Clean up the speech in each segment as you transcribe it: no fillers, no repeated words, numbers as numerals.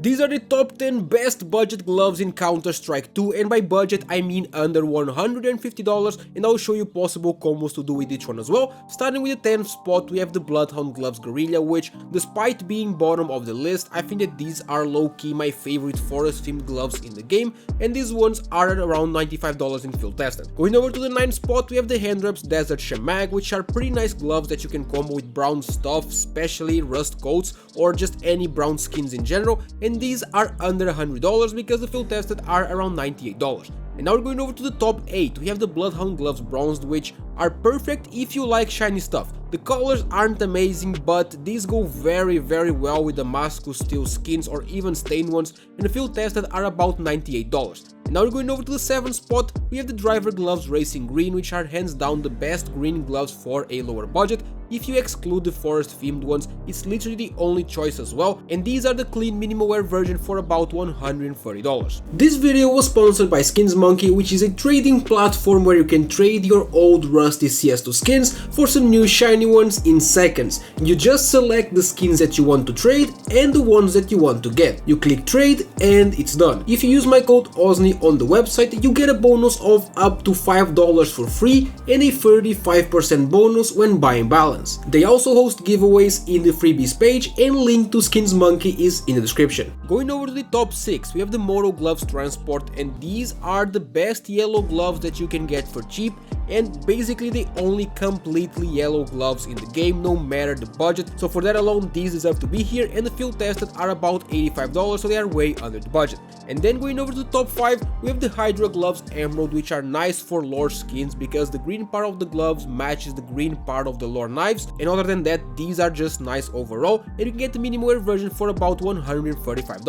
These are the top 10 best budget gloves in Counter-Strike 2, and by budget I mean under $150, and I'll show you possible combos to do with each one as well. Starting with the 10th spot, we have the Bloodhound Gloves Guerrilla, which despite being bottom of the list, I think that these are low-key my favorite forest themed gloves in the game, and these ones are at around $95 in field tested. Going over to the 9th spot, we have the Handreps Desert Shamag, which are pretty nice gloves that you can combo with brown stuff, especially rust coats or just any brown skins in general, and these are under $100 because the field tested are around $98. And now we're going over to the top 8, we have the Bloodhound Gloves Bronzed, which are perfect if you like shiny stuff. The colors aren't amazing, but these go very well with the Damascus Steel skins or even stained ones, and the field tested are about $98. And now we're going over to the 7th spot, we have the Driver Gloves Racing Green, which are hands down the best green gloves for a lower budget. If you exclude the forest themed ones, it's literally the only choice as well, and these are the clean minimal wear version for about $130. This video was sponsored by Skins Monkey, which is a trading platform where you can trade your old rusty CS2 skins for some new shiny ones in seconds. You just select the skins that you want to trade and the ones that you want to get. You click trade and it's done. If you use my code OZNI on the website, you get a bonus of up to $5 for free and a 35% bonus when buying balance. They also host giveaways in the freebies page, and link to Skins Monkey is in the description. Going over to the top 6, we have the Moto Gloves Transport, and these are the best yellow gloves that you can get for cheap, and basically the only completely yellow gloves in the game, no matter the budget. So for that alone, these deserve to be here, and the field tested are about $85, so they are way under the budget. And then going over to the top 5, we have the Hydra Gloves Emerald, which are nice for lore skins because the green part of the gloves matches the green part of the lore knives, and other than that, these are just nice overall, and you can get the minimal wear version for about $135.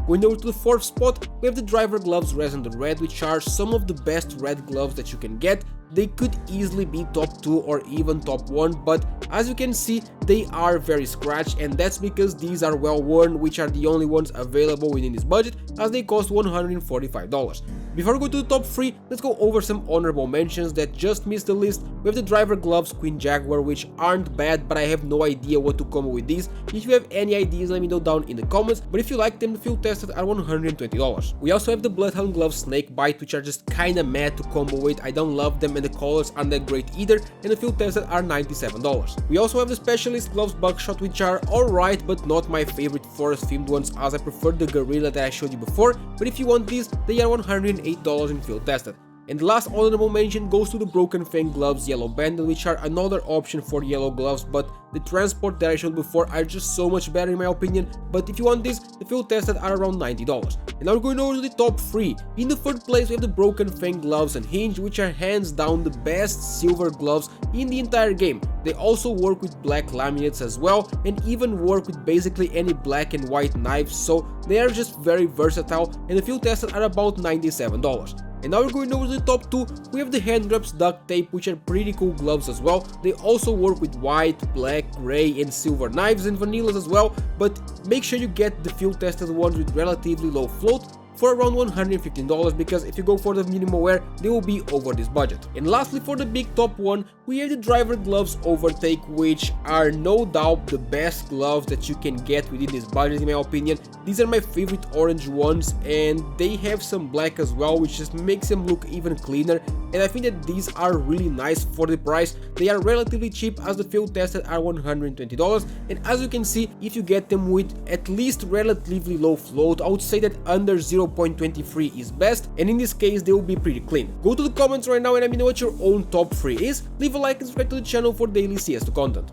Going over to the 4th spot, we have the Driver Gloves Resonant Red, which are some of the best red gloves that you can get. They could easily be top 2 or even top 1, but as you can see, they are very scratched, and that's because these are well worn, which are the only ones available within this budget, as they cost $145. Before we go to the top 3, let's go over some honorable mentions that just missed the list. We have the Driver Gloves Queen Jaguar, which aren't bad, but I have no idea what to combo with these. If you have any ideas, let me know down in the comments, but if you like them, the field tested are $120. We also have the Bloodhound Gloves Snake Bite, which are just kinda mad to combo with. I don't love them, and the colors aren't that great either, and the field tested are $97. We also have the Specialist Gloves Buckshot, which are alright, but not my favorite forest themed ones, as I prefer the Gorilla that I showed you before, but if you want these, they are $108 in field tested. And the last honorable mention goes to the Broken Fang Gloves Yellow Bandit, which are another option for yellow gloves, but the transport that I showed before are just so much better in my opinion. But if you want this, the field tested are around $90. And now we're going over to the top 3. In the 3rd place, we have the Broken Fang Gloves Unhinged, which are hands down the best silver gloves in the entire game. They also work with black laminates as well, and even work with basically any black and white knives, so they are just very versatile, and the field tested are about $97. And now we're going over to the top 2, we have the Handreps Duct Tape, which are pretty cool gloves as well. They also work with white, black, grey and silver knives and vanillas as well, but make sure you get the field tested ones with relatively low float for around $115, because if you go for the minimal wear, they will be over this budget. And lastly, for the big top 1, we have the Driver Gloves Overtake, which are no doubt the best gloves that you can get within this budget in my opinion. These are my favorite orange ones, and they have some black as well, which just makes them look even cleaner, and I think that these are really nice for the price. They are relatively cheap, as the field tested are $120, and as you can see, if you get them with at least relatively low float, I would say that under 0.23 is best, and in this case they will be pretty clean. Go to the comments right now and let me know what your own top 3 is. Leave a like and subscribe to the channel for daily CS2 content.